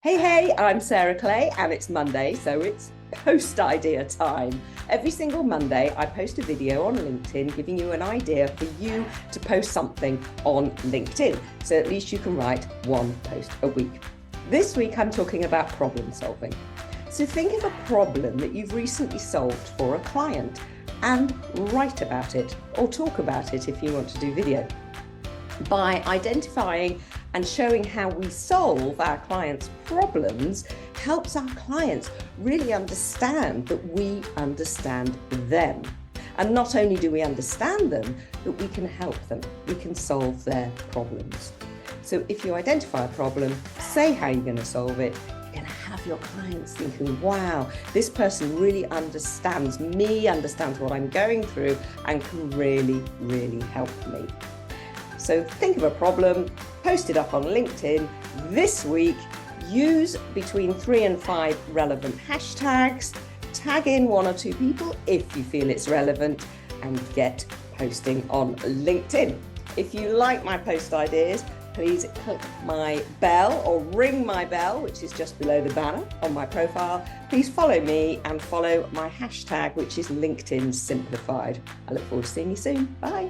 Hey, I'm Sarah Clay and it's Monday, so it's post idea time. Every single Monday, I post a video on LinkedIn giving you an idea for you to post something on LinkedIn. So at least you can write one post a week. This week, I'm talking about problem solving. So think of a problem that you've recently solved for a client and write about it or talk about it if you want to do video. By identifying and showing how we solve our clients' problems helps our clients really understand that we understand them. And not only do we understand them, but we can help them. We can solve their problems. So if you identify a problem, say how you're going to solve it, you're going to have your clients thinking, wow, this person really understands me, understands what I'm going through, and can really, really help me. So think of a problem, post it up on LinkedIn this week, use between 3 and 5 relevant hashtags, tag in 1 or 2 people if you feel it's relevant, and get posting on LinkedIn. If you like my post ideas, please click my bell or ring my bell, which is just below the banner on my profile. Please follow me and follow my hashtag, which is LinkedIn Simplified. I look forward to seeing you soon. Bye.